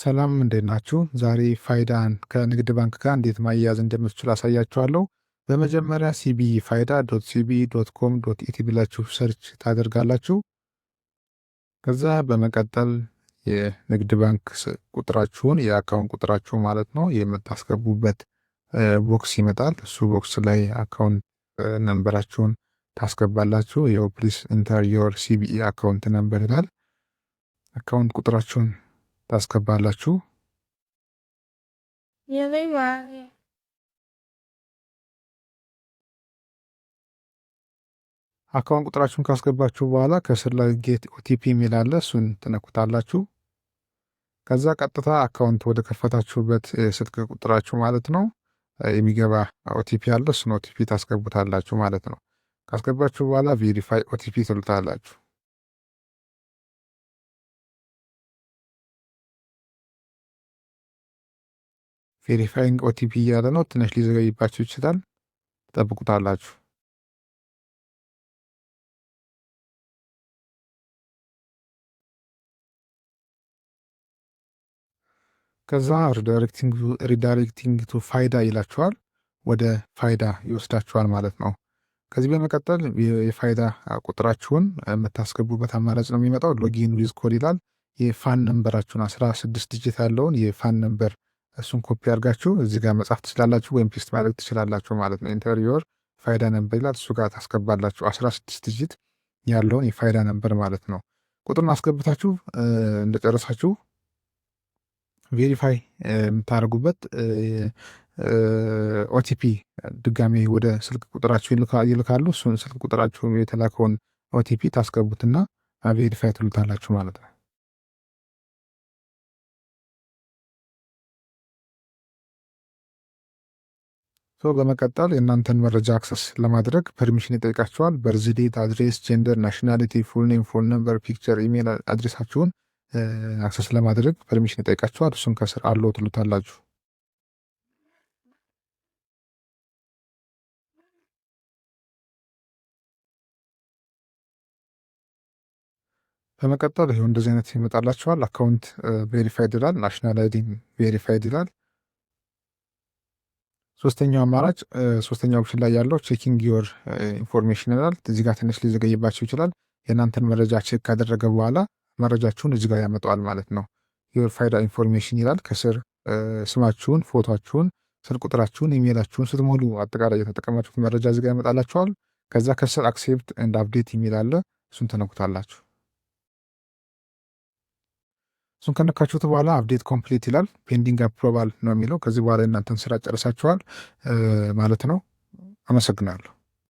ሰላም እንዴት ናችሁ? ዛሬ ፋይዳን ከንግድ ባንክ ጋር እንዴት ማያያዝ እንደምትችሉ አሳያችኋለሁ። በመጀመሪያ ሲቢኢ ፋይዳ ዶት ሲቢኢ ዶት ኮም ዶት ኢቲ ብላችሁ ሰርች ታደርጋላችሁ። ከዛ በመቀጠል የንግድ ባንክ ቁጥራችሁን የአካውንት ቁጥራችሁ ማለት ነው የምታስገቡበት ቦክስ ይመጣል። እሱ ቦክስ ላይ አካውንት ነንበራችሁን ታስገባላችሁ። ይኸው ፕሊስ ኢንተር ዮር ሲቢኢ አካውንት ነንበር ይላል። አካውንት ቁጥራችሁን ታስገባላችሁ። አካውንት ቁጥራችሁን ካስገባችሁ በኋላ ከስር ላይ ጌት ኦቲፒ የሚል አለ። እሱን ትነኩታላችሁ። ከዛ ቀጥታ አካውንት ወደ ከፈታችሁበት ስልክ ቁጥራችሁ ማለት ነው የሚገባ ኦቲፒ አለ። እሱን ኦቲፒ ታስገቡታላችሁ ማለት ነው። ካስገባችሁ በኋላ ቬሪፋይ ኦቲፒ ትሉታላችሁ። ቬሪፋይንግ ኦቲፒ እያለ ነው። ትንሽ ሊዘገይባችሁ ይችላል። ትጠብቁታላችሁ። ከዛ ሪዳይሬክቲንግ ቱ ፋይዳ ይላችኋል። ወደ ፋይዳ ይወስዳችኋል ማለት ነው። ከዚህ በመቀጠል የፋይዳ ቁጥራችሁን የምታስገቡበት አማራጭ ነው የሚመጣው። ሎጊን ዊዝ ኮድ ይላል። የፋን ነንበራችሁን 16 ዲጂት ያለውን የፋን ነንበር እሱን ኮፒ አድርጋችሁ እዚህ ጋር መጻፍ ትችላላችሁ፣ ወይም ፔስት ማድረግ ትችላላችሁ ማለት ነው። ኢንተሪዮር ፋይዳ ነንበር ይላል። እሱ ጋር ታስገባላችሁ 16 ዲጂት ያለውን የፋይዳ ነንበር ማለት ነው። ቁጥሩን አስገብታችሁ እንደጨረሳችሁ ቬሪፋይ የምታደርጉበት ኦቲፒ ድጋሜ ወደ ስልክ ቁጥራችሁ ይልካሉ። እሱን ስልክ ቁጥራችሁ የተላከውን ኦቲፒ ታስገቡትና ቬሪፋይ ትሉታላችሁ ማለት ነው። በመቀጠል የእናንተን መረጃ አክሰስ ለማድረግ ፐርሚሽን ይጠይቃችኋል። በርዝዴት፣ አድሬስ፣ ጀንደር፣ ናሽናሊቲ፣ ፉል ኔም፣ ፎን ነምበር፣ ፒክቸር፣ ኢሜል አድሬሳችሁን አክሰስ ለማድረግ ፐርሚሽን ይጠይቃችኋል። እሱን ከስር አለው ትሉታላችሁ። በመቀጠል ይኸው እንደዚህ አይነት ይመጣላችኋል። አካውንት ቬሪፋይድ ይላል። ናሽናል አይዲ ቬሪፋይድ ይላል። ሶስተኛው አማራጭ ሶስተኛው ኦፕሽን ላይ ያለው ቼኪንግ ዮር ኢንፎርሜሽን ይላል። እዚህ ጋር ትንሽ ሊዘገይባችሁ ይችላል። የእናንተን መረጃ ቼክ ካደረገ በኋላ መረጃችሁን እዚህ ጋር ያመጣዋል ማለት ነው። ዮር ፋይዳ ኢንፎርሜሽን ይላል። ከስር ስማችሁን፣ ፎቶችሁን፣ ስልክ ቁጥራችሁን፣ ኢሜይላችሁን ስትሞሉ አጠቃላይ የተጠቀማችሁት መረጃ እዚህ ጋር ያመጣላችኋል። ከዛ ከስር አክሴፕት ኤንድ አፕዴት የሚል አለ። እሱን ተነኩታላችሁ። እሱን ከነካችሁት በኋላ አፕዴት ኮምፕሊት ይላል። ፔንዲንግ አፕሮቫል ነው የሚለው። ከዚህ በኋላ እናንተን ስራ ጨርሳችኋል ማለት ነው። አመሰግናለሁ።